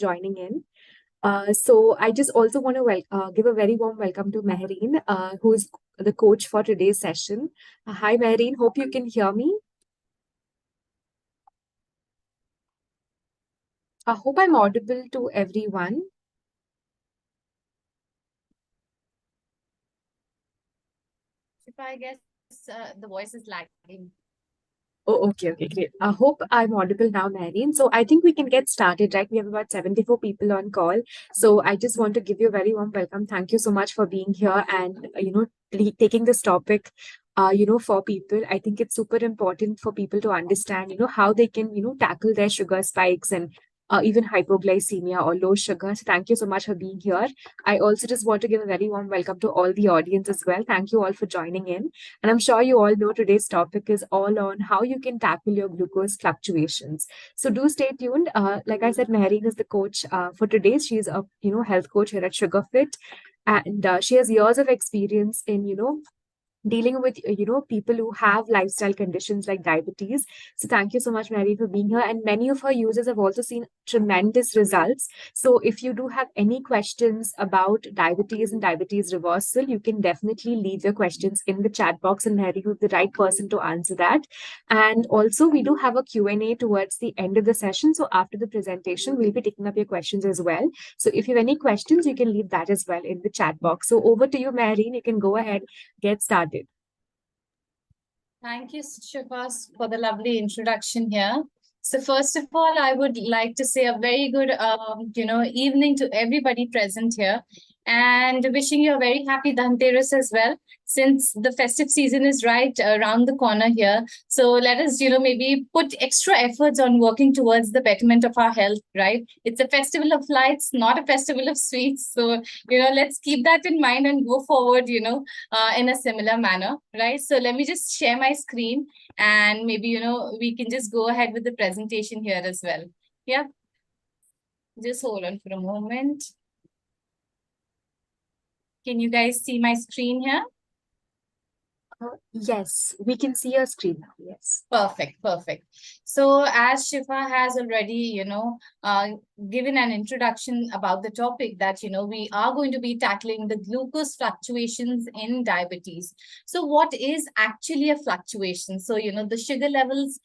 joining in. So I just also want to give a very warm welcome to Mehreen, who is the coach for today's session. Hi, Mehreen. Hope you can hear me. I hope I'm audible to everyone. I guess the voice is lagging. Oh, okay, great. I hope I'm audible now, Mehreen. So I think we can get started, right? We have about 74 people on call. So I just want to give you a very warm welcome. Thank you so much for being here and, taking this topic, for people. I think it's super important for people to understand, how they can, tackle their sugar spikes and even hypoglycemia or low sugar. So thank you so much for being here. I also just want to give a very warm welcome to all the audience as well. Thank you all for joining in. And I'm sure you all know today's topic is all on how you can tackle your glucose fluctuations. So do stay tuned. Like I said, Mehreen is the coach for today. She's a health coach here at Sugarfit, and she has years of experience in dealing with people who have lifestyle conditions like diabetes. So thank you so much, Mary, for being here. And many of her users have also seen tremendous results. So if you do have any questions about diabetes and diabetes reversal, you can definitely leave your questions in the chat box, and Mary will be the right person to answer that. And also we do have a Q&A towards the end of the session. So after the presentation, we'll be taking up your questions as well. So if you have any questions, you can leave that as well in the chat box. So over to you, Mary. You can go ahead, get started. Thank you, Shivas, for the lovely introduction here. So first of all, I would like to say a very good, evening to everybody present here, and wishing you a very happy Dhanteras as well, since the festive season is right around the corner here. So let us, maybe put extra efforts on working towards the betterment of our health, right? It's a festival of lights, not a festival of sweets. So, let's keep that in mind and go forward, in a similar manner, right? So let me just share my screen, and maybe, we can just go ahead with the presentation here as well. Yeah. Just hold on for a moment. Can you guys see my screen here? Yes, we can see your screen now. Yes. Perfect, perfect. So as Shifa has already, given an introduction about the topic that, we are going to be tackling the glucose fluctuations in diabetes. So what is actually a fluctuation? So, the sugar levels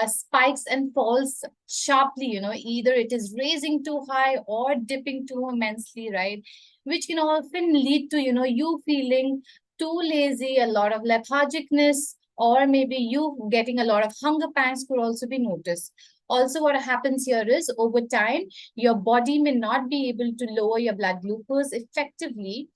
spikes and falls sharply, either it is raising too high or dipping too immensely, right? Which can often lead to, you feeling too lazy, a lot of lethargicness, or maybe you getting a lot of hunger pangs could also be noticed. Also, what happens here is over time, your body may not be able to lower your blood glucose effectively,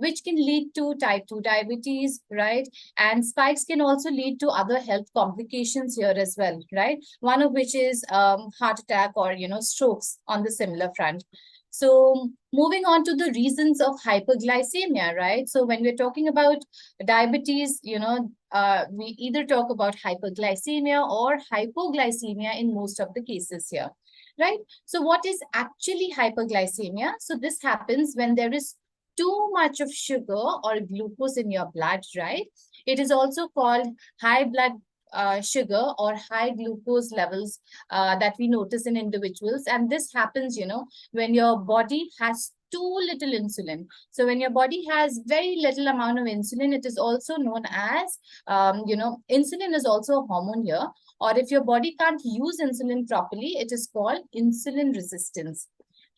which can lead to type 2 diabetes, right? And spikes can also lead to other health complications here as well, right? One of which is heart attack or, strokes on the similar front. So moving on to the reasons of hyperglycemia, right? So when we're talking about diabetes, we either talk about hyperglycemia or hypoglycemia in most of the cases here, right? So what is actually hyperglycemia? So this happens when there is too much of sugar or glucose in your blood, right? It is also called high blood sugar or high glucose levels that we notice in individuals. And this happens, when your body has too little insulin. So when your body has very little amount of insulin, it is also known as, insulin is also a hormone here. Or if your body can't use insulin properly, it is called insulin resistance.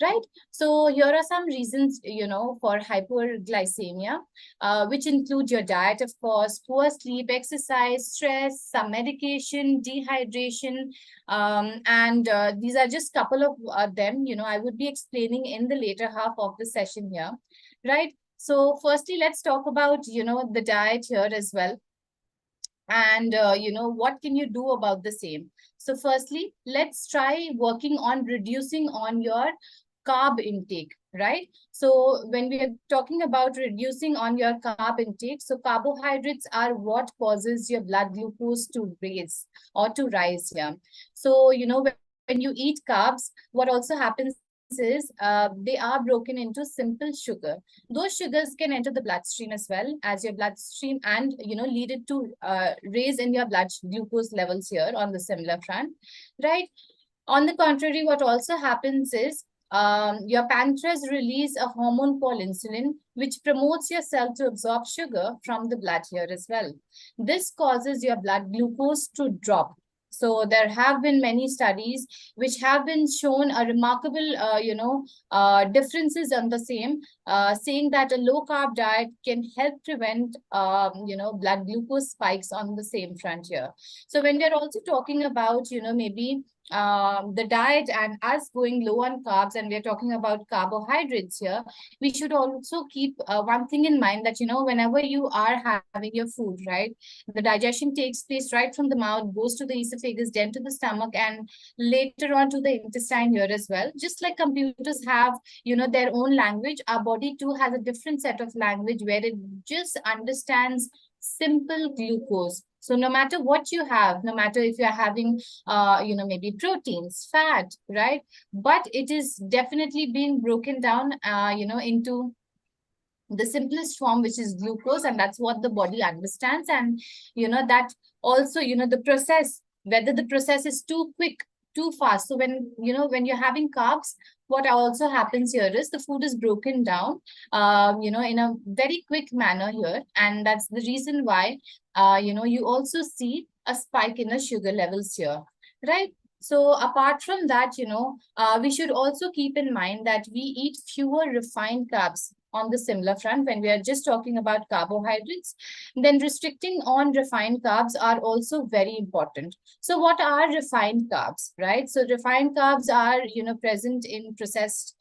Right. So here are some reasons, for hyperglycemia, which include your diet, of course, poor sleep, exercise, stress, some medication, dehydration, and these are just couple of them. I would be explaining in the later half of the session here, right? So firstly, let's talk about, the diet here as well. And, what can you do about the same? So firstly, let's try working on reducing on your carb intake, right? So when we are talking about reducing on your carb intake, so carbohydrates are what causes your blood glucose to raise or to rise here. So, when you eat carbs, what also happens is they are broken into simple sugar. Those sugars can enter the bloodstream as well as your bloodstream and, lead it to raise in your blood glucose levels here on the similar front, right? On the contrary, what also happens is your pancreas release a hormone called insulin, which promotes your cell to absorb sugar from the blood here as well. This causes your blood glucose to drop. So there have been many studies which have been shown a remarkable, differences on the same, saying that a low carb diet can help prevent, blood glucose spikes on the same front here. So when we're also talking about, maybe the diet and us going low on carbs, and we're talking about carbohydrates here, we should also keep one thing in mind that, whenever you are having your food, right, the digestion takes place right from the mouth, goes to the esophagus, then to the stomach, and later on to the intestine here as well. Just like computers have, their own language, our body too has a different set of language where it just understands simple glucose. So no matter what you have, no matter if you're having, maybe proteins, fat, right? But it is definitely being broken down, into the simplest form, which is glucose, and that's what the body understands. And that also, the process, whether the process is too quick, too fast. So when you're having carbs, what also happens here is the food is broken down in a very quick manner here, and that's the reason why you also see a spike in the sugar levels here, right? So apart from that, we should also keep in mind that we eat fewer refined carbs on the similar front when we are just talking about carbohydrates. Then restricting on refined carbs are also very important. So what are refined carbs, right? So refined carbs are, present in processed,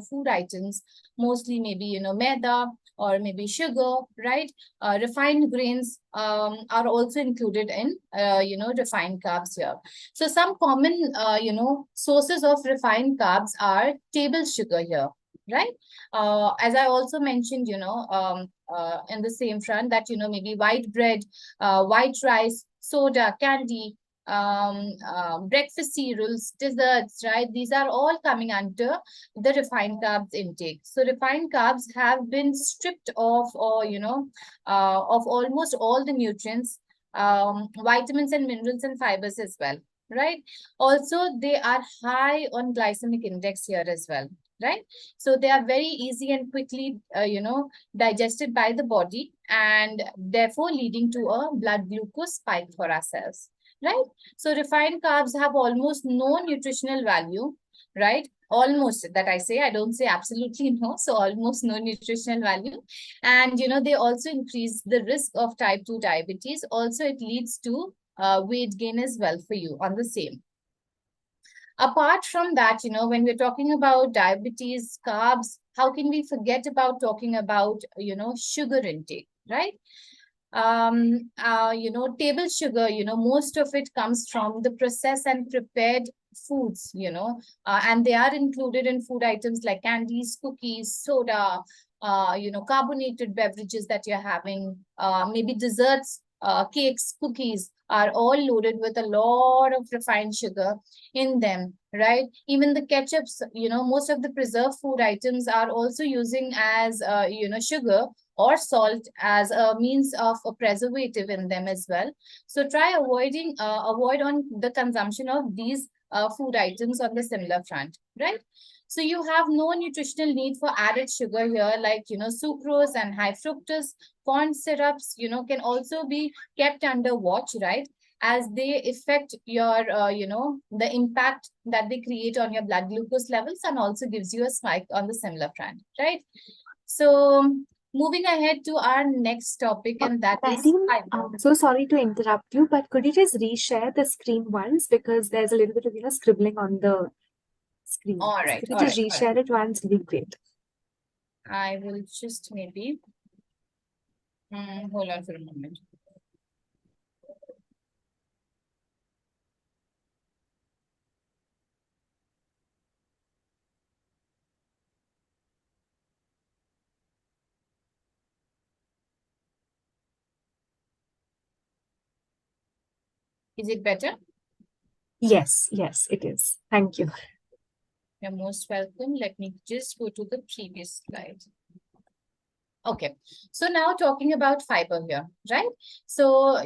food items, mostly maybe, maida or maybe sugar, right? Refined grains are also included in, refined carbs here. So some common, sources of refined carbs are table sugar here, right? As I also mentioned, in the same front that, maybe white bread, white rice, soda, candy, breakfast cereals, desserts, right? These are all coming under the refined carbs intake. So refined carbs have been stripped of, or, of almost all the nutrients, vitamins and minerals and fibers as well, right? Also, they are high on glycemic index here as well, right? So they are very easy and quickly, digested by the body, and therefore leading to a blood glucose spike for ourselves, right? So refined carbs have almost no nutritional value, right? Almost, that I say, I don't say absolutely no. So almost no nutritional value. And, they also increase the risk of type 2 diabetes. Also, it leads to weight gain as well for you on the same. Apart from that, when we're talking about diabetes, carbs, how can we forget about talking about, sugar intake, right? Table sugar, most of it comes from the processed and prepared foods, and they are included in food items like candies, cookies, soda, carbonated beverages that you're having, maybe desserts, cakes, cookies are all loaded with a lot of refined sugar in them, right? Even the ketchups, most of the preserved food items are also using as, sugar or salt as a means of a preservative in them as well. So try avoid on the consumption of these food items on the similar front, right? So you have no nutritional need for added sugar here, like, sucrose and high fructose corn syrups, can also be kept under watch, right? As they affect your, the impact that they create on your blood glucose levels, and also gives you a spike on the similar front, right? So moving ahead to our next topic, and that is Mehreen, fiber. I'm so sorry to interrupt you, but could you just reshare the screen once because there's a little bit of scribbling on the screen. All So right, could you all just right, all right. reshare it once? It'll be great. I will just maybe hold on for a moment. Is it better? Yes, yes, it is. Thank you. You're most welcome. Let me just go to the previous slide. Okay, so now talking about fiber here, right? So,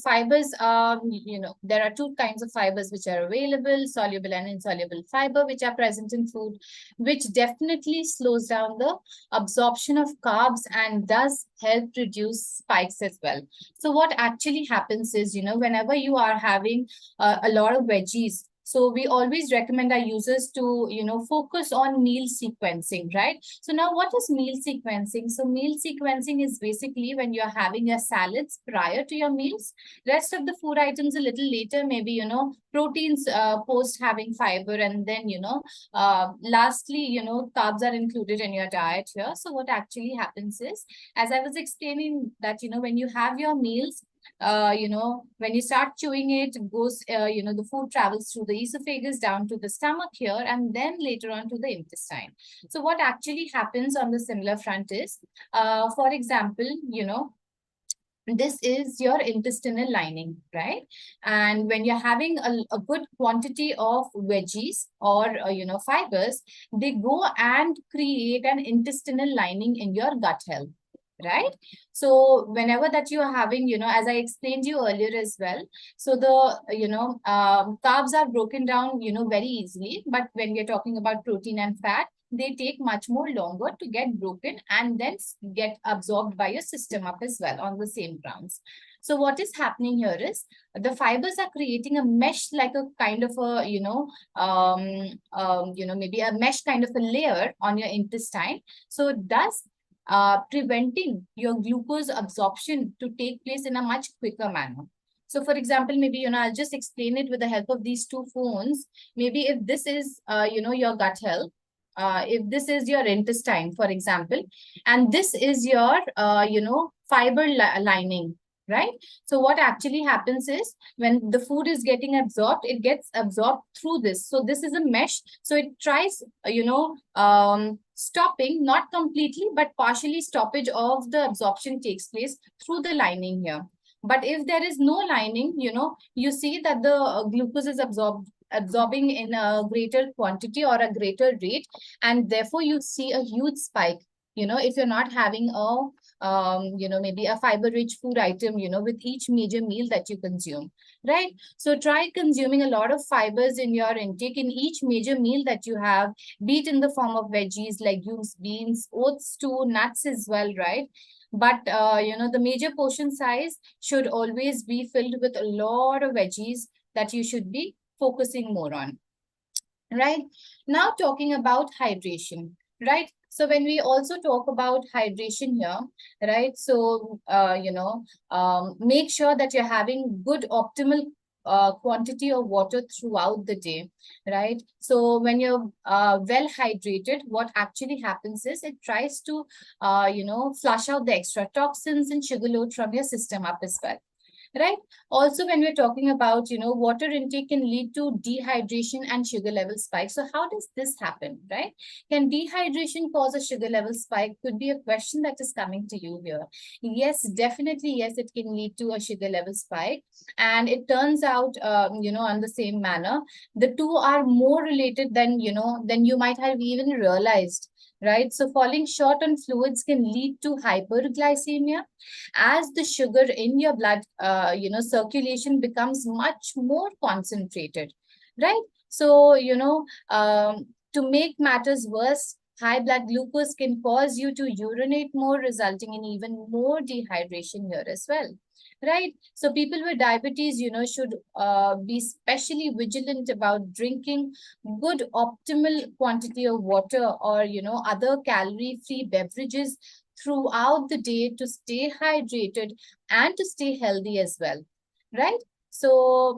fibers, there are two kinds of fibers which are available, soluble and insoluble fiber, which are present in food, which definitely slows down the absorption of carbs and does help reduce spikes as well. So what actually happens is, whenever you are having a lot of veggies, so we always recommend our users to, focus on meal sequencing, right? So now what is meal sequencing? So meal sequencing is basically when you're having your salads prior to your meals, rest of the food items a little later, maybe, proteins post having fiber, and then, lastly, carbs are included in your diet here. So what actually happens is, as I was explaining that, when you have your meals, when you start chewing it, goes, the food travels through the esophagus down to the stomach here, and then later on to the intestine. So what actually happens on the similar front is, for example, this is your intestinal lining, right? And when you're having a good quantity of veggies or, fibers, they go and create an intestinal lining in your gut health, right? So whenever that you are having, as I explained you earlier as well, so the, carbs are broken down, very easily. But when we're talking about protein and fat, they take much more longer to get broken and then get absorbed by your system up as well on the same grounds. So what is happening here is the fibers are creating a mesh, like a kind of a, maybe a mesh kind of a layer on your intestine. So thus preventing your glucose absorption to take place in a much quicker manner. So for example, maybe, I'll just explain it with the help of these two phones. Maybe if this is, your gut health, if this is your intestine, for example, and this is your, fiber lining, right? So what actually happens is when the food is getting absorbed, it gets absorbed through this. So this is a mesh. So it tries, stopping, not completely, but partially stoppage of the absorption takes place through the lining here. But if there is no lining, you see that the glucose is absorbing in a greater quantity or a greater rate, and therefore you see a huge spike, if you're not having a maybe a fiber rich food item, with each major meal that you consume, right? So try consuming a lot of fibers in your intake in each major meal that you have, be it in the form of veggies, legumes, beans, oats too, nuts as well, right? But, the major portion size should always be filled with a lot of veggies that you should be focusing more on, right? Now talking about hydration, right? So when we also talk about hydration here, right? So, make sure that you're having good optimal quantity of water throughout the day, right? So when you're well hydrated, what actually happens is it tries to, flush out the extra toxins and sugar load from your system up as well, right? Also, when we're talking about, water intake can lead to dehydration and sugar level spike. So how does this happen, right? Can dehydration cause a sugar level spike? Could be a question that is coming to you here. Yes, definitely, yes, it can lead to a sugar level spike. And it turns out, on the same manner, the two are more related than you might have even realized, right? So falling short on fluids can lead to hyperglycemia as the sugar in your blood, circulation becomes much more concentrated, right? So, to make matters worse, high blood glucose can cause you to urinate more, resulting in even more dehydration here as well, right? So people with diabetes, should be specially vigilant about drinking good optimal quantity of water or, other calorie-free beverages throughout the day to stay hydrated and to stay healthy as well, right? So,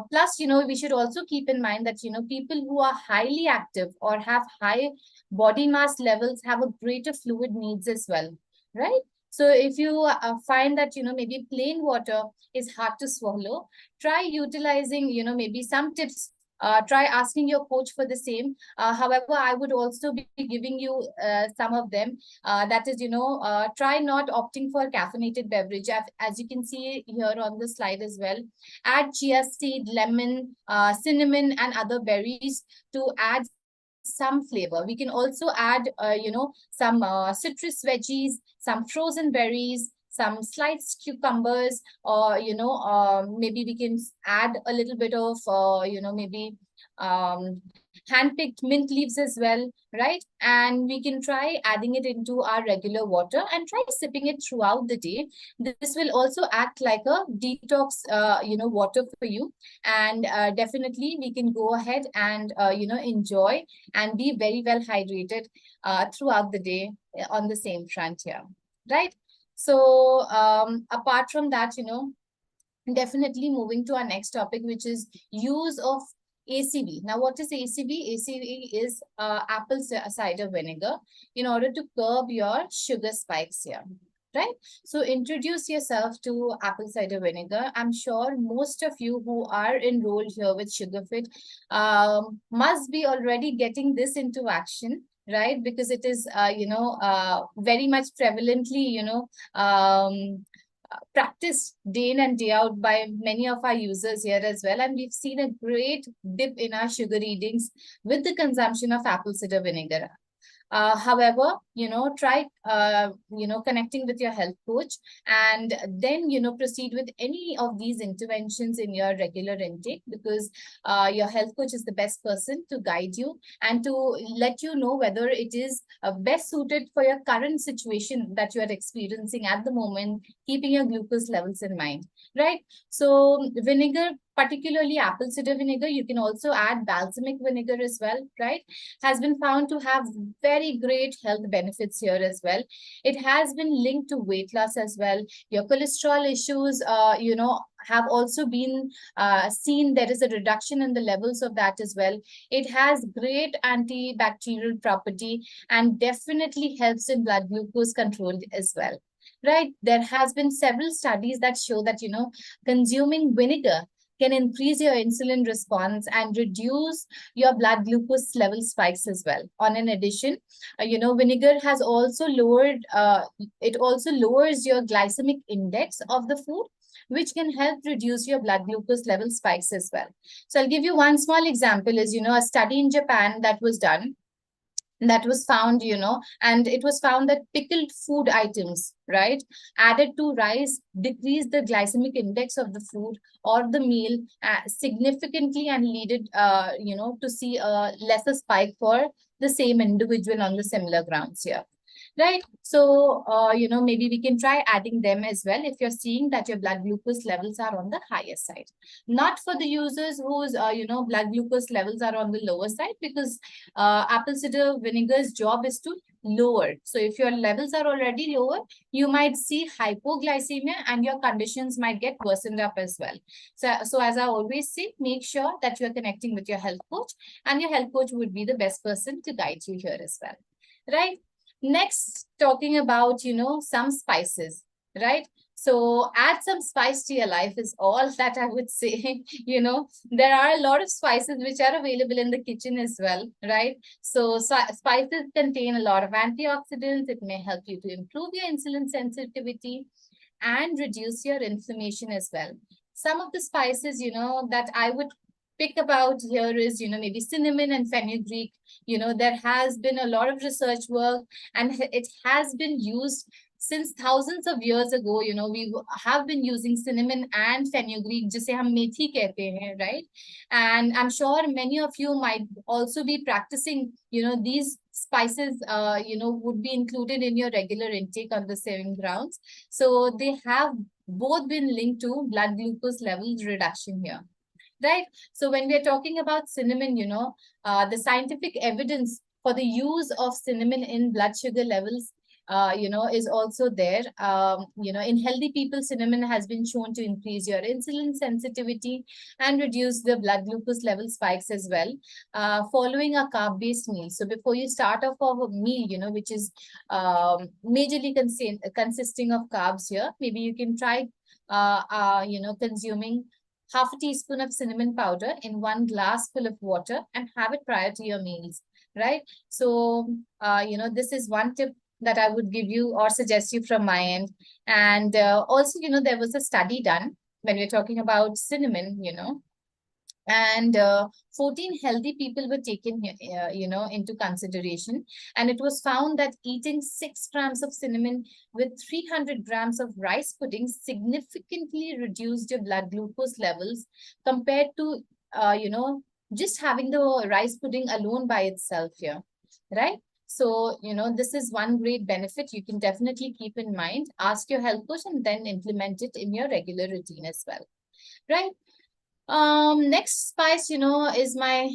plus, we should also keep in mind that, people who are highly active or have high body mass levels have a greater fluid needs as well, right? So if you find that, maybe plain water is hard to swallow, try utilizing, maybe some tips. Try asking your coach for the same. However, I would also be giving you some of them. That is, try not opting for caffeinated beverage. As you can see here on the slide as well. Add chia seed, lemon, cinnamon, and other berries to add some some flavor. We can also add, some citrus veggies, some frozen berries, some sliced cucumbers, or, maybe we can add a little bit of, maybe hand-picked mint leaves as well, right? And we can try adding it into our regular water and try sipping it throughout the day. This will also act like a detox, water for you. And definitely we can go ahead and, enjoy and be very well hydrated throughout the day on the same front here, right? So apart from that, definitely moving to our next topic, which is use of ACV. Now, what is ACV? ACV is apple cider vinegar in order to curb your sugar spikes here, right? So introduce yourself to apple cider vinegar. I'm sure most of you who are enrolled here with Sugarfit must be already getting this into action, right? Because it is, very much prevalently, practiced day in and day out by many of our users here as well. And we've seen a great dip in our sugar readings with the consumption of apple cider vinegar. However, try, connecting with your health coach, and then, proceed with any of these interventions in your regular intake, because your health coach is the best person to guide you and to let you know whether it is best suited for your current situation that you are experiencing at the moment, keeping your glucose levels in mind, right? So vinegar, particularly apple cider vinegar, you can also add balsamic vinegar as well, right? Has been found to have very great health benefits here as well. It has been linked to weight loss as well. Your cholesterol issues, have also been seen. There is a reduction in the levels of that as well. It has great antibacterial property and definitely helps in blood glucose control as well, right? There has been several studies that show that, consuming vinegar can increase your insulin response and reduce your blood glucose level spikes as well. On an addition, vinegar has also lowered, it also lowers your glycemic index of the food, which can help reduce your blood glucose level spikes as well. So I'll give you one small example is, a study in Japan that was done, that was found, and it was found that pickled food items, right, added to rice decreased the glycemic index of the food or the meal significantly, and leaded, to see a lesser spike for the same individual on the similar grounds here. Right. So, maybe we can try adding them as well if you're seeing that your blood glucose levels are on the higher side. Not for the users whose, blood glucose levels are on the lower side, because apple cider vinegar's job is to lower. So if your levels are already lower, you might see hypoglycemia and your conditions might get worsened up as well. So as I always say, make sure that you're connecting with your health coach, and your health coach would be the best person to guide you here as well. Right. Next, talking about, some spices, right? So add some spice to your life is all that I would say. There are a lot of spices which are available in the kitchen as well, right? So spices contain a lot of antioxidants. It may help you to improve your insulin sensitivity and reduce your inflammation as well. Some of the spices, that I would pick about here is, maybe cinnamon and fenugreek. There has been a lot of research work, and it has been used since thousands of years ago. We have been using cinnamon and fenugreek, jise hum methi kehte hain, right? And I'm sure many of you might also be practicing, these spices, would be included in your regular intake on the saving grounds. So they have both been linked to blood glucose levels reduction here. Right. So when we're talking about cinnamon, the scientific evidence for the use of cinnamon in blood sugar levels, is also there. In healthy people, cinnamon has been shown to increase your insulin sensitivity and reduce the blood glucose level spikes as well, following a carb-based meal. So before you start off of a meal, which is majorly consisting of carbs here, maybe you can try, consuming half a teaspoon of cinnamon powder in 1 glass full of water and have it prior to your meals, right? So, this is one tip that I would give you or suggest you from my end. And also, there was a study done when we're talking about cinnamon, and 14 healthy people were taken into consideration, and it was found that eating 6 grams of cinnamon with 300 grams of rice pudding significantly reduced your blood glucose levels compared to just having the rice pudding alone by itself here, right? So this is one great benefit you can definitely keep in mind. Ask your health coach and then implement it in your regular routine as well, right? Next spice, is my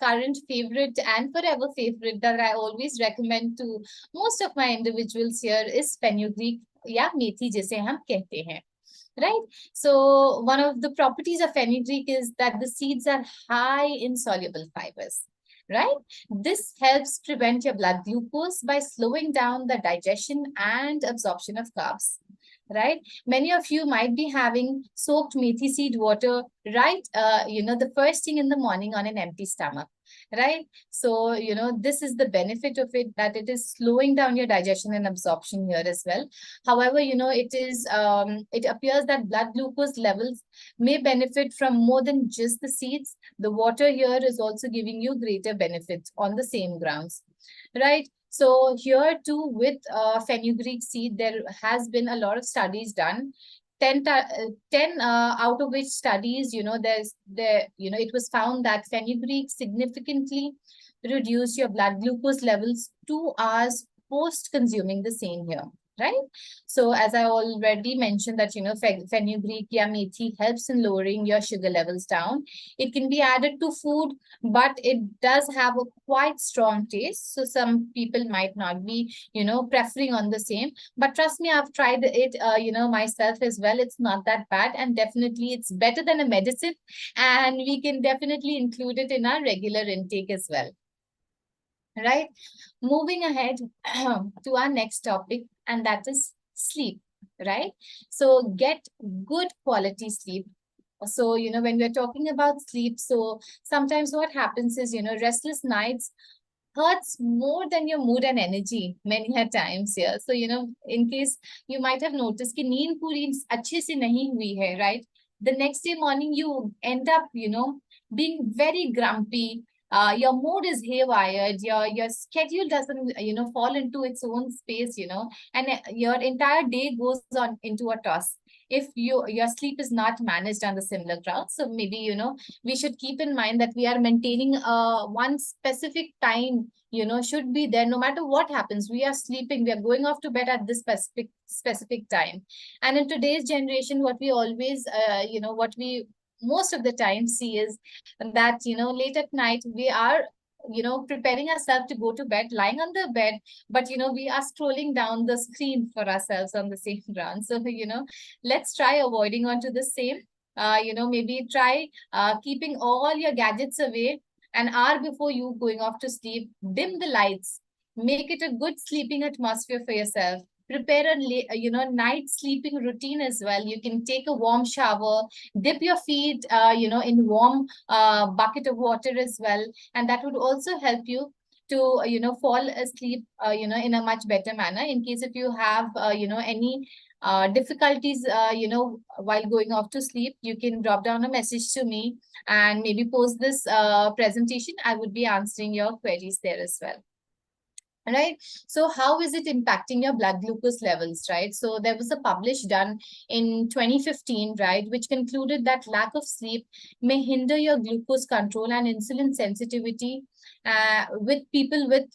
current favorite and forever favorite that I always recommend to most of my individuals here is fenugreek या मेथी जिसे हम कहते हैं, right? So one of the properties of fenugreek is that the seeds are high in soluble fibers, right? This helps prevent your blood glucose by slowing down the digestion and absorption of carbs, right? Many of you might be having soaked methi seed water, right? The first thing in the morning on an empty stomach, right? So, this is the benefit of it, that it is slowing down your digestion and absorption here as well. However, it appears that blood glucose levels may benefit from more than just the seeds. The water here is also giving you greater benefits on the same grounds, right? So here too with fenugreek seed, there has been a lot of studies done. 10 out of which studies, it was found that fenugreek significantly reduced your blood glucose levels 2 hours post consuming the same here, right? So as I already mentioned that, fenugreek ya methi helps in lowering your sugar levels down. It can be added to food, but it does have a quite strong taste. So some people might not be, preferring on the same, but trust me, I've tried it, myself as well. It's not that bad. And definitely it's better than a medicine. And we can definitely include it in our regular intake as well. Right? Moving ahead to our next topic, and that is sleep, right? So get good quality sleep. So, when we're talking about sleep, so sometimes what happens is, restless nights hurts more than your mood and energy many a times here. So, in case you might have noticed कि नींद पूरी अच्छे से नहीं हुई है, right? The next day morning, you end up, being very grumpy. Your mood is haywired. Your schedule doesn't, fall into its own space, and your entire day goes on into a toss if your sleep is not managed on the similar ground. So maybe, we should keep in mind that we are maintaining one specific time, should be there. No matter what happens, we are sleeping, we are going off to bed at this specific time. And in today's generation, what we always, what we most of the time see is that, late at night, we are, preparing ourselves to go to bed, lying on the bed, but, we are scrolling down the screen for ourselves on the same ground. So, let's try avoiding onto the same. Maybe try keeping all your gadgets away an hour before you going off to sleep. Dim the lights. Make it a good sleeping atmosphere for yourself. Prepare a night sleeping routine as well. You can take a warm shower, dip your feet, in warm bucket of water as well, and that would also help you to fall asleep in a much better manner. In case if you have any difficulties while going off to sleep, you can drop down a message to me and maybe post this presentation. I would be answering your queries there as well. Right? So how is it impacting your blood glucose levels, right? So there was a publish done in 2015, right, which concluded that lack of sleep may hinder your glucose control and insulin sensitivity with people with,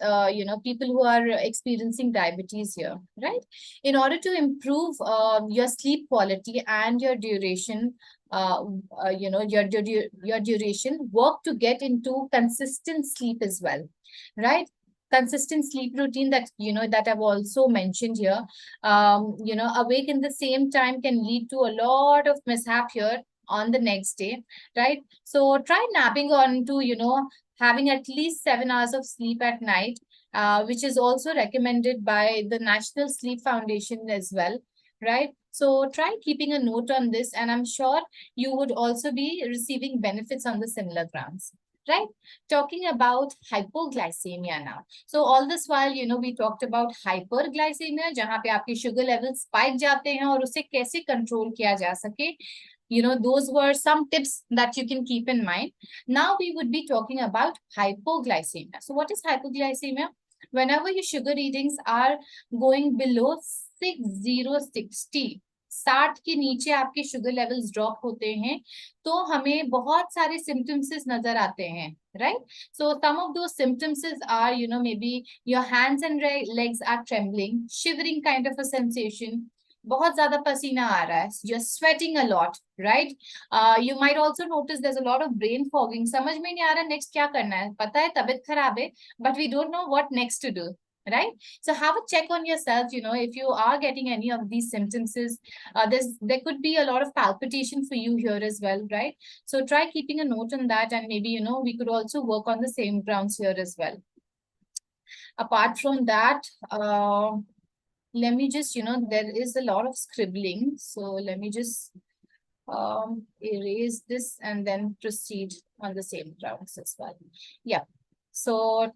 people who are experiencing diabetes here, right? In order to improve your sleep quality and your duration, your duration, work to get into consistent sleep as well, right? Consistent sleep routine that that I've also mentioned here. Awake in the same time can lead to a lot of mishap here on the next day, right? So try napping on to having at least 7 hours of sleep at night, which is also recommended by the National Sleep Foundation as well, right? So try keeping a note on this, and I'm sure you would also be receiving benefits on the similar grounds. Right? Talking about hypoglycemia now. So all this while, we talked about hyperglycemia, जहाँ पे आपके sugar levels spike जाते हैं और उसे कैसे control किया जा सके. those were some tips that you can keep in mind. Now we would be talking about hypoglycemia. So what is hypoglycemia? Whenever your sugar readings are going below 60, 60 के नीचे आपके शुगर लेवल्स ड्रॉप होते हैं, तो हमें बहुत सारे symptoms नजर आते हैं, right? So some of those symptoms are, maybe your hands and legs are trembling, shivering kind of a sensation, बहुत ज्यादा पसीना आ रहा है, you're sweating a lot, right? You might also notice there's a lot of brain fogging, समझ में नहीं आ रहा next क्या करना है, पता है तबीयत खराब है, but we don't know what next to do, right? So have a check on yourself, if you are getting any of these symptoms. There could be a lot of palpitation for you here as well, right? So try keeping a note on that, and maybe, we could also work on the same grounds here as well. Apart from that, let me just, there is a lot of scribbling. So let me just erase this and then proceed on the same grounds as well. Yeah. So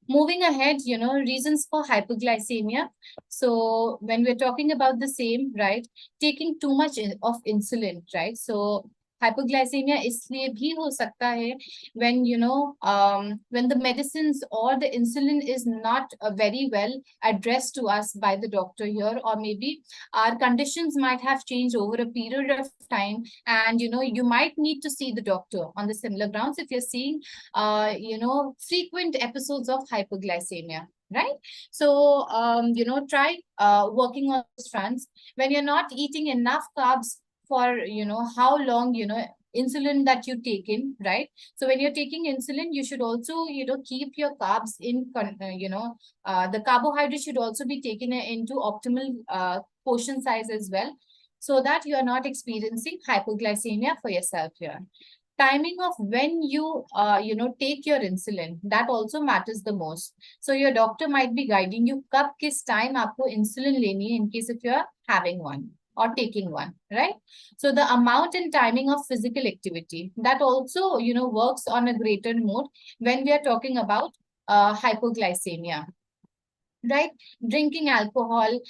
moving ahead, reasons for hypoglycemia. So when we're talking about the same, right, taking too much of insulin, right? So hypoglycemia इसलिए भी हो सकता है when, when the medicines or the insulin is not very well addressed to us by the doctor here, or maybe our conditions might have changed over a period of time, and, you might need to see the doctor on the similar grounds if you're seeing, frequent episodes of hypoglycemia, right? So, try working on those fronts. When you're not eating enough carbs for, how long, insulin that you take in, right? So when you're taking insulin, you should also, keep your carbs in, the carbohydrates should also be taken into optimal portion size as well, so that you are not experiencing hypoglycemia for yourself here. Timing of when you take your insulin, that also matters the most. So your doctor might be guiding you kab kis time aapko insulin leni hai, in case if you are having one or taking one, right? So the amount and timing of physical activity, that also, works on a greater mode when we are talking about hypoglycemia, right? Drinking alcohol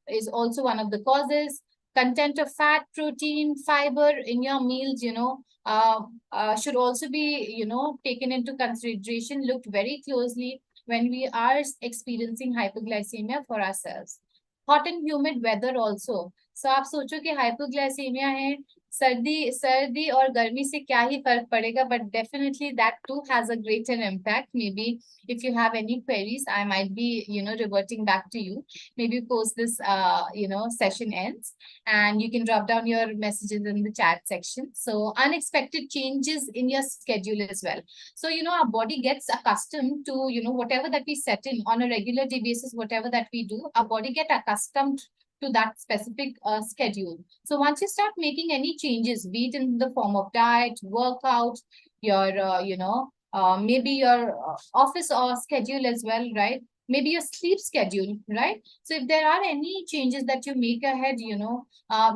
is also one of the causes. Content of fat, protein, fiber in your meals, should also be, taken into consideration, looked very closely when we are experiencing hypoglycemia for ourselves. Hot and humid weather also. So आप सोचो कि hypoglycemia है, सर्दी और गर्मी से क्या ही फर्क पड़ेगा, but definitely that too has a greater impact. Maybe if you have any queries, I might be, reverting back to you. Maybe post this, session ends, and you can drop down your messages in the chat section. So unexpected changes in your schedule as well. So, our body gets accustomed to, whatever that we set in on a regular day basis, whatever that we do, our body get accustomed to that specific schedule. So once you start making any changes, be it in the form of diet, workout, your, maybe your office or schedule as well, right? Maybe your sleep schedule, right? So if there are any changes that you make ahead,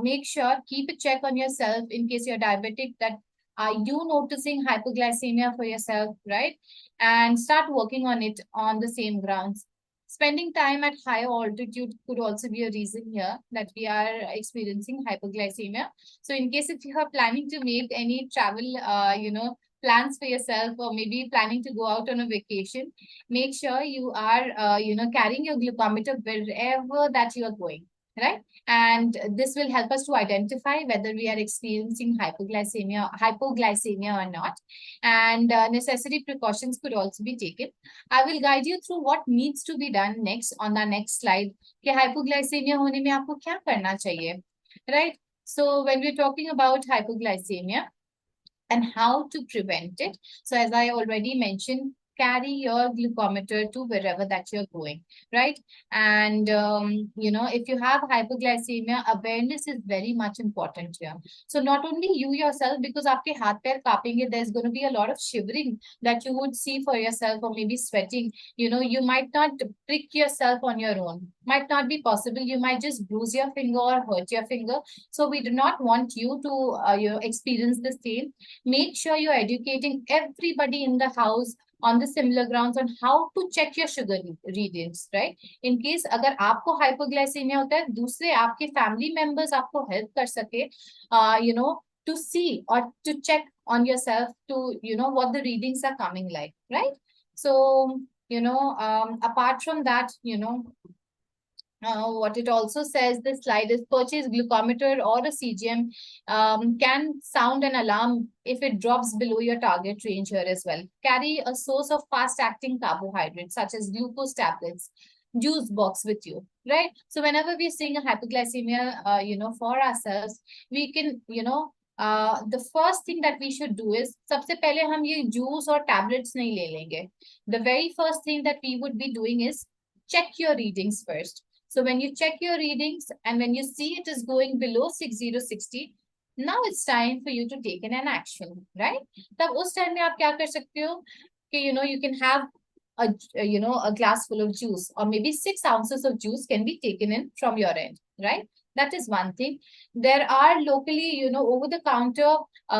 make sure, keep a check on yourself in case you're diabetic, that are you noticing hypoglycemia for yourself, right? And start working on it on the same grounds. Spending time at higher altitude could also be a reason here that we are experiencing hypoglycemia. So in case if you are planning to make any travel, plans for yourself, or maybe planning to go out on a vacation, make sure you are, carrying your glucometer wherever that you are going, right? And this will help us to identify whether we are experiencing hypoglycemia or not. And necessary precautions could also be taken. I will guide you through what needs to be done next on the next slide. कि hypoglycemia होने में आपको क्या करना चाहिए, right? So when we're talking about hypoglycemia and how to prevent it, so as I already mentioned, carry your glucometer to wherever that you're going, right? And, if you have hypoglycemia, awareness is very much important here. So not only you yourself, because आपके हाथ पैर कांपेंगे, there's going to be a lot of shivering that you would see for yourself, or maybe sweating. You might not prick yourself on your own. Might not be possible. You might just bruise your finger or hurt your finger. So we do not want you to, experience the same. Make sure you're educating everybody in the house on the similar grounds on how to check your sugar readings, right? In case अगर आपको hypoglycemia होता है, दूसरे आपके family members आपको help कर सके, you know, to see or to check on yourself to, you know, what the readings are coming like, right? So, you know, apart from that, you know, what it also says, this slide is purchase glucometer or a CGM can sound an alarm if it drops below your target range here as well. Carry a source of fast acting carbohydrates such as glucose tablets, juice box with you, right? So whenever we're seeing a hypoglycemia, you know, for ourselves, we can, you know, the first thing that we should do is सबसे पहले हम ये juice और tablets नहीं ले लेंगे. The very first thing that we would be doing is check your readings first. So when you check your readings and when you see it is going below 6060, now it's time for you to take an action, right? तब उस time में आप क्या कर सकते हो कि, you know, you can have you know, a glass full of juice, or maybe 6 ounces of juice can be taken in from your end, right? That is one thing. There are locally, you know, over the counter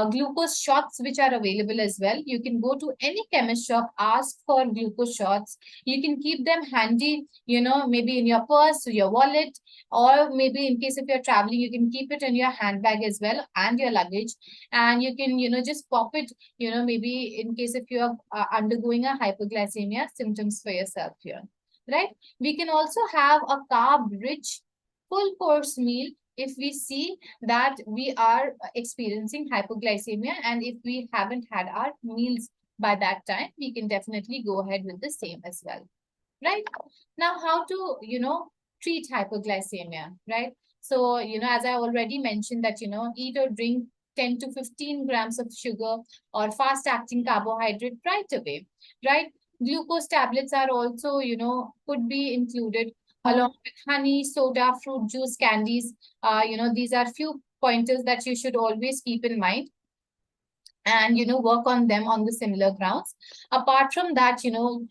glucose shots which are available as well. You can go to any chemist shop, ask for glucose shots. You can keep them handy, you know, maybe in your purse, your wallet, or maybe in case if you're traveling, you can keep it in your handbag as well and your luggage. And you can, you know, just pop it, you know, maybe in case if you're undergoing a hypoglycemia symptoms for yourself here, right? We can also have a carb-rich full course meal if we see that we are experiencing hypoglycemia, and if we haven't had our meals by that time, we can definitely go ahead with the same as well, right? Now, how to, you know, treat hypoglycemia, right? So, you know, as I already mentioned that, you know, eat or drink 10 to 15 grams of sugar or fast acting carbohydrate right away, right? Glucose tablets are also, you know, could be included along with honey, soda, fruit juice, candies. You know, these are few pointers that you should always keep in mind and, you know, work on them on the similar grounds. Apart from that, you know,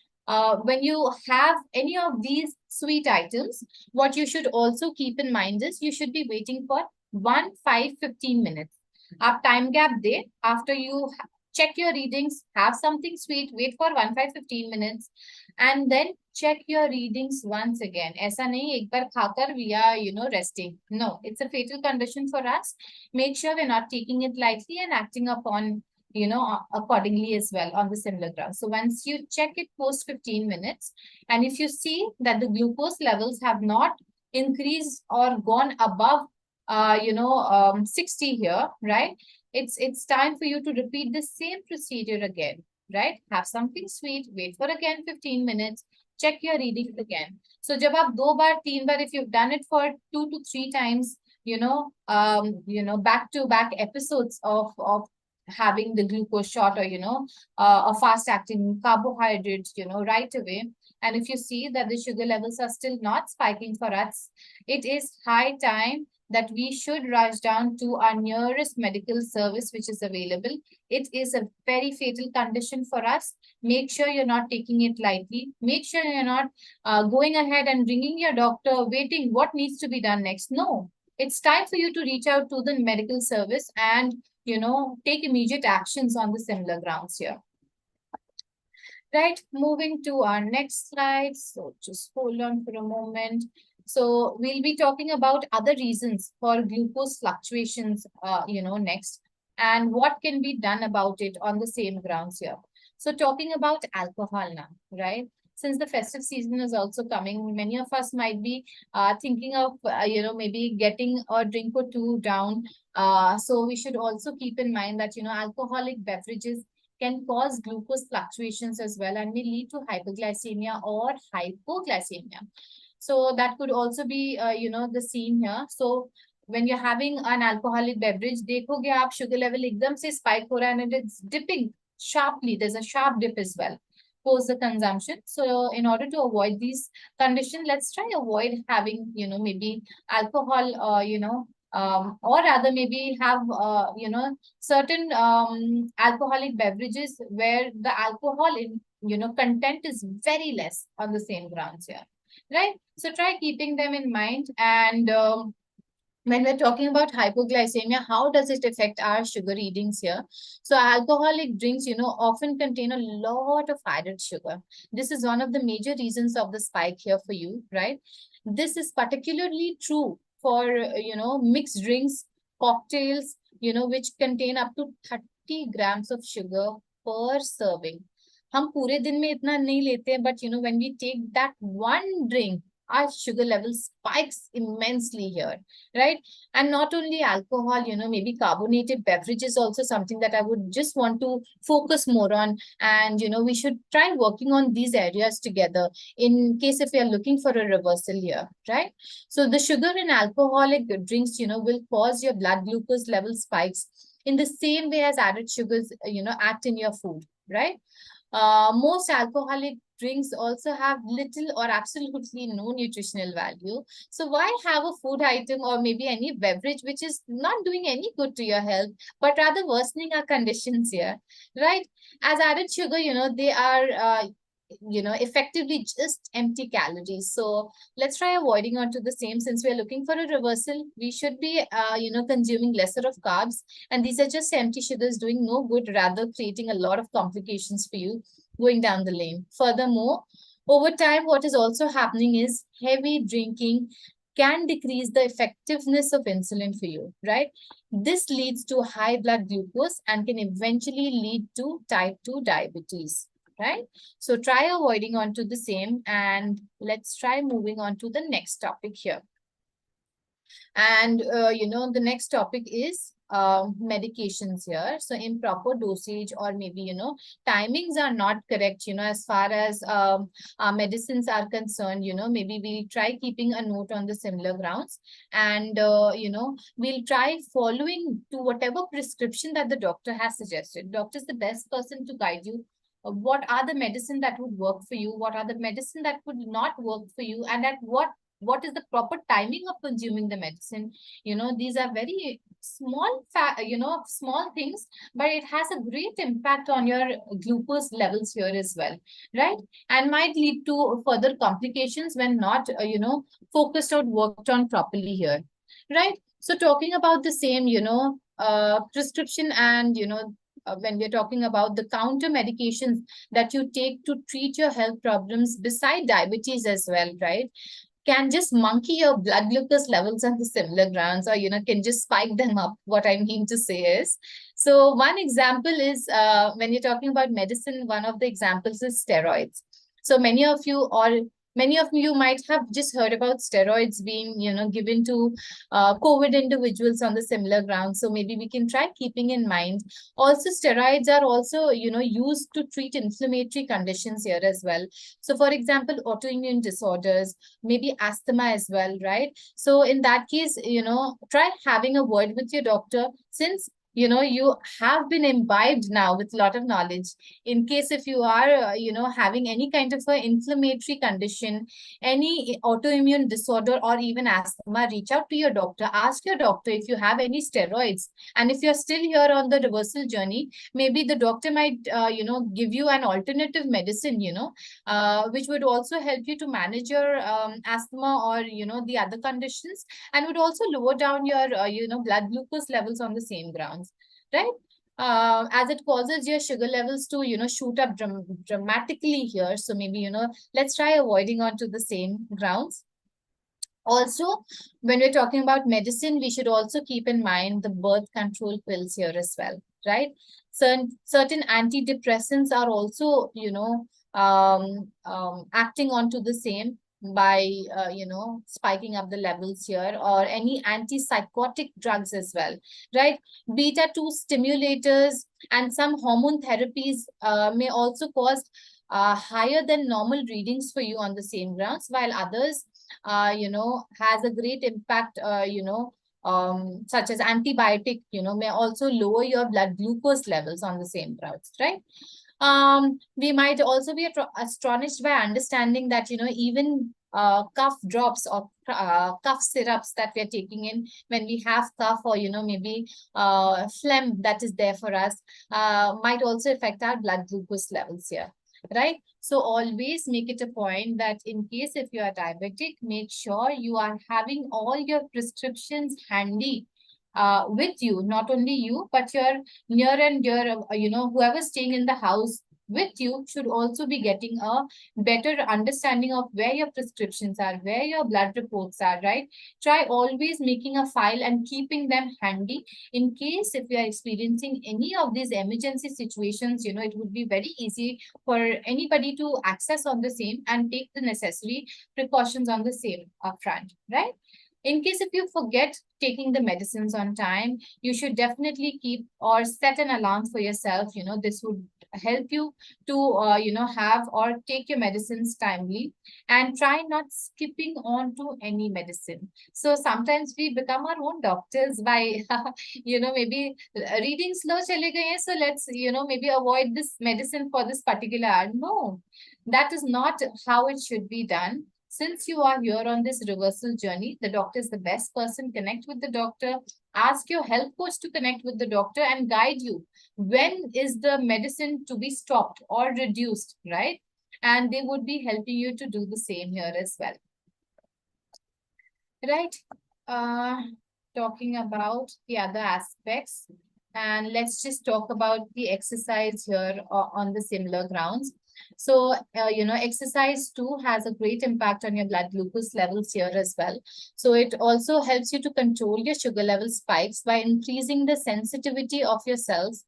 when you have any of these sweet items, what you should also keep in mind is you should be waiting for 15 minutes. आप time gap they, after you check your readings, have something sweet, wait for 15 minutes, and then check your readings once again. ऐसा नहीं एक बार खाकर we are, you know, resting. No, it's a fatal condition for us. Make sure we're not taking it lightly and acting upon, you know, accordingly as well on the similar ground. So once you check it post 15 minutes, and if you see that the glucose levels have not increased or gone above, you know, 60 here, right? It's time for you to repeat the same procedure again, right? Have something sweet, wait for again 15 minutes, check your readings again. So जब आप 2 बार 3 बार, if you've done it for 2 to 3 times, you know, back to back episodes of having the glucose shot, or, you know, a fast acting carbohydrates, you know, right away. And if you see that the sugar levels are still not spiking for us, it is high time that we should rush down to our nearest medical service which is available. It is a very fatal condition for us. Make sure you're not taking it lightly. Make sure you're not going ahead and ringing your doctor, waiting what needs to be done next. No, it's time for you to reach out to the medical service and, you know, take immediate actions on the similar grounds here. Right, moving to our next slide. So just hold on for a moment. So we'll be talking about other reasons for glucose fluctuations, you know, next, and what can be done about it on the same grounds here. So talking about alcohol now, right? Since the festive season is also coming, many of us might be thinking of, you know, maybe getting a drink or two down. So we should also keep in mind that, you know, alcoholic beverages can cause glucose fluctuations as well and may lead to hypoglycemia or hypoglycemia. So that could also be, you know, the scene here. So when you're having an alcoholic beverage, देखोगे आप sugar level एकदम से spike हो रहा है and it's dipping sharply. There's a sharp dip as well post the consumption. So in order to avoid these conditions, let's try avoid having, you know, maybe alcohol, you know, or rather maybe have, you know, certain alcoholic beverages where the alcohol in, you know, content is very less on the same grounds here, right? So try keeping them in mind. And when we're talking about hypoglycemia, how does it affect our sugar readings here? So alcoholic drinks, often contain a lot of added sugar. This is one of the major reasons of the spike here for you, right? This is particularly true for, mixed drinks, cocktails, which contain up to 30 grams of sugar per serving. हम पूरे दिन में इतना नहीं लेते हैं, but when we take that one drink, our sugar level spikes immensely here, right? And not only alcohol, maybe carbonated beverages also something that I would just want to focus more on. And we should try working on these areas together in case if we are looking for a reversal here, right? So the sugar in alcoholic drinks, will cause your blood glucose level spikes in the same way as added sugars, act in your food, right? Most alcoholic drinks also have little or absolutely no nutritional value. So why have a food item or maybe any beverage which is not doing any good to your health, but rather worsening our conditions here, right? As added sugar, they are, effectively just empty calories. So let's try avoiding onto the same. Since we're looking for a reversal, we should be, consuming lesser of carbs. And these are just empty sugars doing no good, rather creating a lot of complications for you going down the lane. Furthermore, over time, what is also happening is heavy drinking can decrease the effectiveness of insulin for you, right? This leads to high blood glucose and can eventually lead to type 2 diabetes, right? So try avoiding onto the same, and let's try moving on to the next topic here. And, the next topic is medications here. So improper dosage or maybe, timings are not correct, as far as our medicines are concerned, maybe we'll try keeping a note on the similar grounds. And, we'll try following to whatever prescription that the doctor has suggested. Doctor is the best person to guide you. What are the medicine that would work for you? What are the medicine that would not work for you? And at what is the proper timing of consuming the medicine? These are very small things, but it has a great impact on your glucose levels here as well, right? And might lead to further complications when not, focused or worked on properly here, right? So talking about the same, prescription and, when we're talking about the counter medications that you take to treat your health problems beside diabetes as well, right? Can just monkey your blood glucose levels on the similar grounds, or can just spike them up. What I mean to say is, so one example is, when you're talking about medicine, one of the examples is steroids. So many of you might have just heard about steroids being, given to COVID individuals on the similar grounds. So maybe we can try keeping in mind. Also, steroids are also, used to treat inflammatory conditions here as well. So for example, autoimmune disorders, maybe asthma as well, right? So in that case, try having a word with your doctor, since you have been imbibed now with a lot of knowledge. In case if you are, having any kind of an inflammatory condition, any autoimmune disorder, or even asthma, reach out to your doctor. Ask your doctor if you have any steroids. And if you're still here on the reversal journey, maybe the doctor might, give you an alternative medicine, which would also help you to manage your asthma or, the other conditions, and would also lower down your, blood glucose levels on the same grounds, right? As it causes your sugar levels to, shoot up dramatically here. So maybe, let's try avoiding onto the same grounds. Also, when we're talking about medicine, we should also keep in mind the birth control pills here as well, right? Certain antidepressants are also, acting onto the same by, spiking up the levels here, or any antipsychotic drugs as well, right? Beta 2 stimulators and some hormone therapies may also cause higher than normal readings for you on the same grounds, while others, has a great impact, such as antibiotic, may also lower your blood glucose levels on the same grounds, right? We might also be astonished by understanding that, even cough drops or cough syrups that we're taking in when we have cough, or, maybe phlegm that is there for us, might also affect our blood glucose levels here. right? So always make it a point that in case if you are diabetic, make sure you are having all your prescriptions handy with you, not only you, but your near and dear, whoever staying in the house with you should also be getting a better understanding of where your prescriptions are, where your blood reports are, right? Try always making a file and keeping them handy in case if you are experiencing any of these emergency situations. It would be very easy for anybody to access on the same and take the necessary precautions on the same upfront, right? In case if you forget taking the medicines on time, you should definitely keep or set an alarm for yourself. This would help you to, have or take your medicines timely, and try not skipping on to any medicine. So sometimes we become our own doctors by, maybe reading slow chale gaye, so let's, maybe avoid this medicine for this particular hour. No, that is not how it should be done. Since you are here on this reversal journey, the doctor is the best person. Connect with the doctor. Ask your health coach to connect with the doctor and guide you. When is the medicine to be stopped or reduced, right? And they would be helping you to do the same here as well, right? Uh, Talking about the other aspects, and let's just talk about the exercise here on the similar grounds. So, exercise too has a great impact on your blood glucose levels here as well. So it also helps you to control your sugar level spikes by increasing the sensitivity of your cells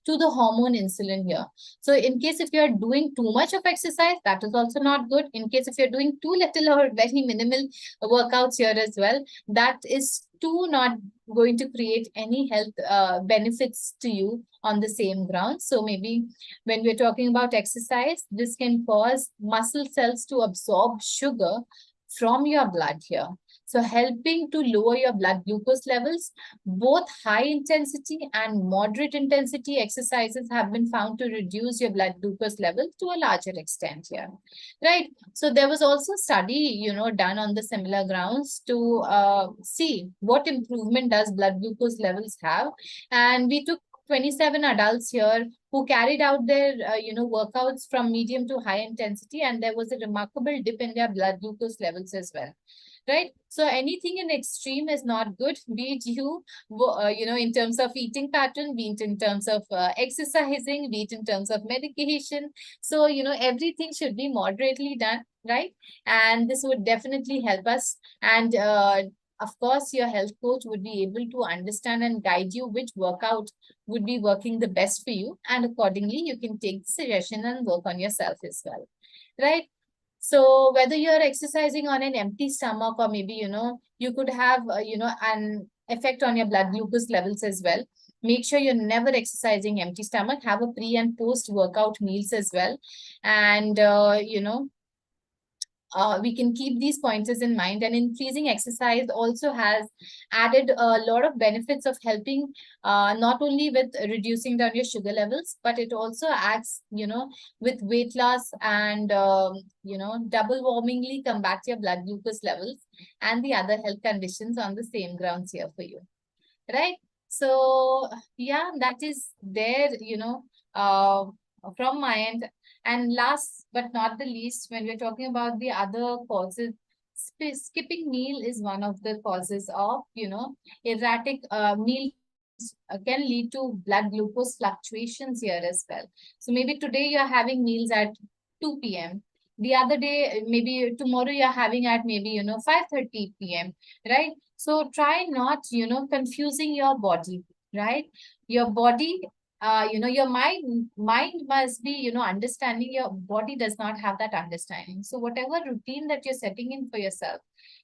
to the hormone insulin here. So in case if you're doing too much of exercise, that is also not good. In case if you're doing too little or very minimal workouts here as well, that is too not going to create any health benefits to you on the same ground. So maybe when we're talking about exercise, this can cause muscle cells to absorb sugar from your blood here. So helping to lower your blood glucose levels. Both high intensity and moderate intensity exercises have been found to reduce your blood glucose level to a larger extent here, right? So there was also study, done on the similar grounds to see what improvement does blood glucose levels have. And we took 27 adults here who carried out their, workouts from medium to high intensity, and there was a remarkable dip in their blood glucose levels as well, right? So anything in extreme is not good, be it you, in terms of eating pattern, be it in terms of exercising, be it in terms of medication. So, everything should be moderately done, right? And this would definitely help us. And of course, your health coach would be able to understand and guide you which workout would be working the best for you. And accordingly, you can take the suggestion and work on yourself as well, right? So whether you're exercising on an empty stomach, or maybe, you could have, an effect on your blood glucose levels as well. Make sure you're never exercising empty stomach. Have a pre and post workout meals as well. And, we can keep these pointers in mind. And increasing exercise also has added a lot of benefits of helping not only with reducing down your sugar levels, but it also acts, with weight loss and, double warmingly combat your blood glucose levels and the other health conditions on the same grounds here for you, right? So yeah, that is there, from my end. And last but not the least, when we're talking about the other causes, skipping meal is one of the causes of, erratic meal can lead to blood glucose fluctuations here as well. So maybe today you're having meals at 2 p.m. The other day, maybe tomorrow you're having at maybe, 5:30 p.m., right? So try not, confusing your body, right? Your body, your mind must be, understanding. Your body does not have that understanding. So whatever routine that you're setting in for yourself,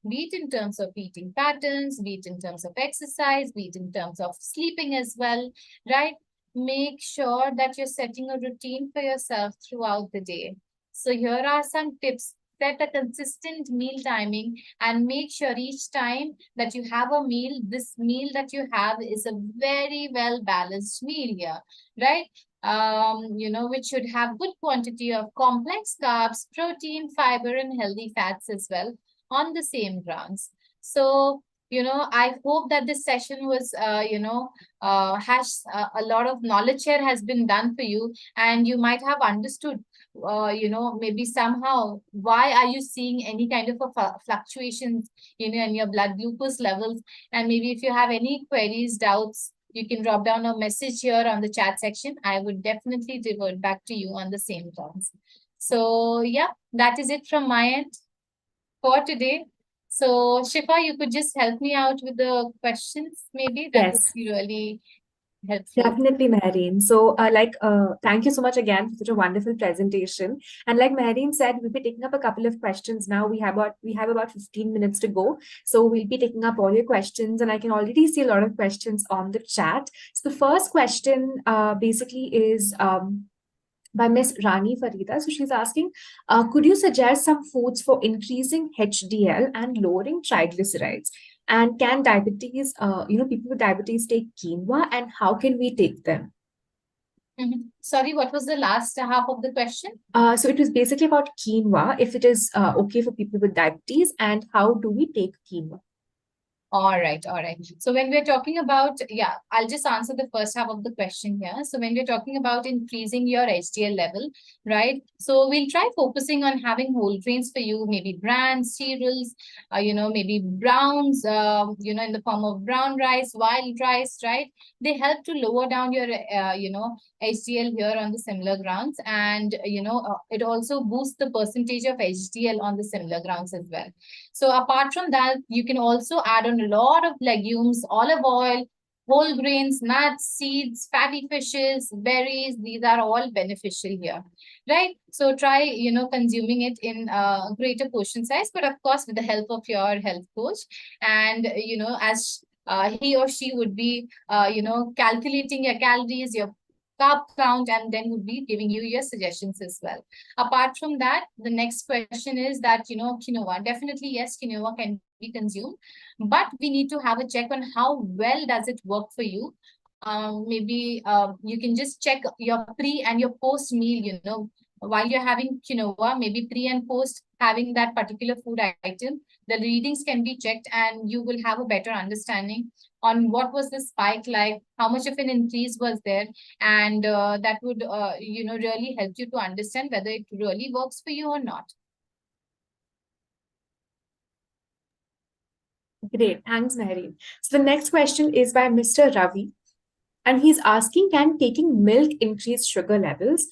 be it in terms of eating patterns, be it in terms of exercise, be it in terms of sleeping as well, right? Make sure that you're setting a routine for yourself throughout the day. So here are some tips. Set a consistent meal timing and make sure each time that you have a meal, this meal that you have is a very well balanced meal here, right? Which should have good quantity of complex carbs, protein, fiber, and healthy fats as well on the same grounds. So, I hope that this session was, has a lot of knowledge here has been done for you, and you might have understood maybe somehow, why are you seeing any kind of a fluctuations, in your blood glucose levels? And maybe if you have any queries, doubts, you can drop down a message here on the chat section. I would definitely revert back to you on the same terms. So yeah, that is it from my end for today. So Shifa, you could just help me out with the questions, maybe that would Yes. be really helpful. Definitely, Mehreen. So, thank you so much again for such a wonderful presentation. And like Mehreen said, we'll be taking up a couple of questions now. We have about 15 minutes to go. So we'll be taking up all your questions, and I can already see a lot of questions on the chat. So the first question, basically is by Miss Rani Farida. So she's asking, could you suggest some foods for increasing HDL and lowering triglycerides? And can people with diabetes take quinoa, and how can we take them? Sorry, what was the last half of the question? So it was basically about quinoa, if it is okay for people with diabetes, and how do we take quinoa? All right, all right. So when we're talking about, yeah, I'll just answer the first half of the question here. So when we're talking about increasing your HDL level, right? So we'll try focusing on having whole grains for you, maybe bran, cereals, maybe browns, in the form of brown rice, wild rice, right? They help to lower down your, HDL here on the similar grounds. And, it also boosts the percentage of HDL on the similar grounds as well. So apart from that, you can also add on a lot of legumes, olive oil, whole grains, nuts, seeds, fatty fishes, berries. These are all beneficial here, right? So try, consuming it in a greater portion size, but of course with the help of your health coach. And, as he or she would be, calculating your calories, your carb count, and then would be giving you your suggestions as well. Apart from that, the next question is that, quinoa, definitely yes, quinoa can be consumed, but we need to have a check on how well does it work for you. Maybe you can just check your pre and your post meal, while you're having quinoa, maybe pre and post having that particular food item, the readings can be checked and you will have a better understanding on what was the spike like, how much of an increase was there, and that would really help you to understand whether it really works for you or not. Great, thanks, Mehreen. So the next question is by Mr. Ravi, and he's asking, can taking milk increase sugar levels?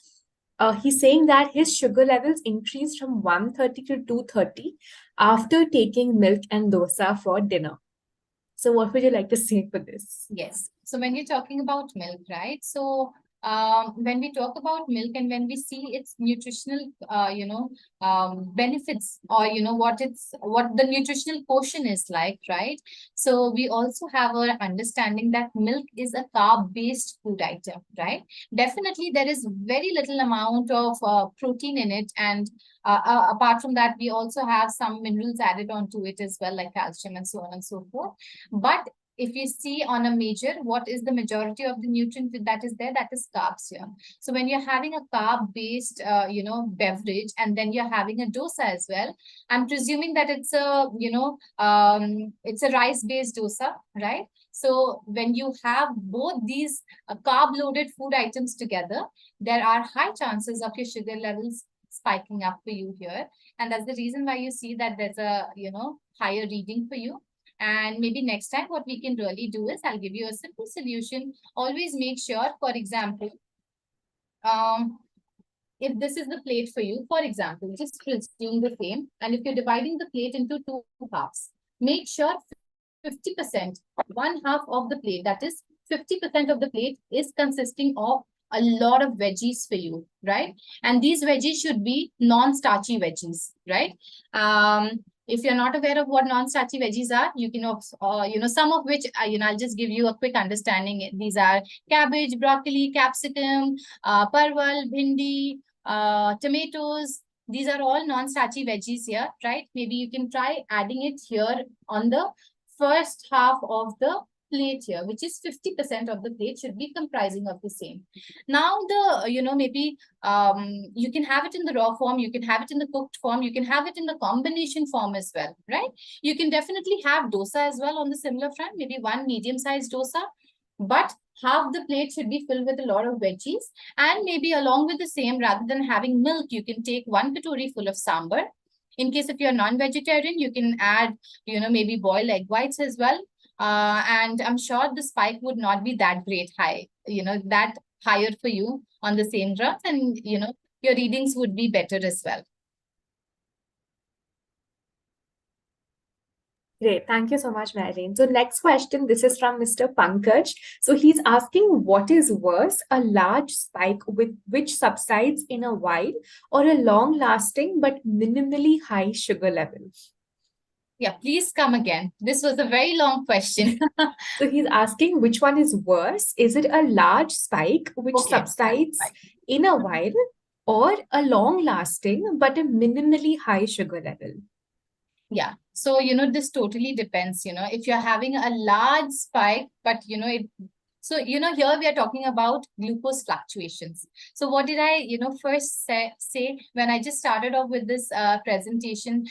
He's saying that his sugar levels increased from 130 to 230 after taking milk and dosa for dinner. So what would you like to say for this? Yes. So when you're talking about milk, right? So when we talk about milk and when we see its nutritional, benefits, or what the nutritional portion is like, right? So we also have our understanding that milk is a carb-based food item, right? Definitely, there is very little amount of protein in it, and apart from that, we also have some minerals added onto it as well, like calcium and so on and so forth. But if you see on a major, what is the majority of the nutrient that is there? That is carbs here. So when you're having a carb-based, beverage, and then you're having a dosa as well, I'm presuming that it's a, it's a rice-based dosa, right? So when you have both these carb-loaded food items together, there are high chances of your sugar levels spiking up for you here. And that's the reason why you see that there's a, higher reading for you. And maybe next time what we can really do is I'll give you a simple solution. Always make sure, for example, if this is the plate for you, for example, just presume the same. And if you're dividing the plate into two halves, make sure 50%, one half of the plate, that is 50% of the plate is consisting of a lot of veggies for you, right? And these veggies should be non-starchy veggies, right? If you're not aware of what non-starchy veggies are, you can, some of which, I'll just give you a quick understanding. These are cabbage, broccoli, capsicum, parval, bhindi, tomatoes. These are all non-starchy veggies here, right? Maybe you can try adding it here on the first half of the plate here, which is 50% of the plate should be comprising of the same. Now maybe you can have it in the raw form, you can have it in the cooked form, you can have it in the combination form as well, right? You can definitely have dosa as well on the similar front, maybe one medium-sized dosa. but half the plate should be filled with a lot of veggies. And maybe along with the same, rather than having milk, you can take 1 katori full of sambar. In case if you're non-vegetarian, you can add, maybe boiled egg whites as well. And I'm sure the spike would not be that great high, that higher for you on the same drugs, and your readings would be better as well. Great. Thank you so much, Mehreen. So next question, this is from Mr. Pankaj. So he's asking, what is worse, a large spike with which subsides in a while, or a long-lasting but minimally high sugar level? Yeah, please come again. This was a very long question. So he's asking, which one is worse? Is it a large spike which Okay. subsides in a while, or a long-lasting but a minimally high sugar level? Yeah. So, this totally depends, if you're having a large spike, but, so, here we are talking about glucose fluctuations. So what did I, first say when I just started off with this presentation?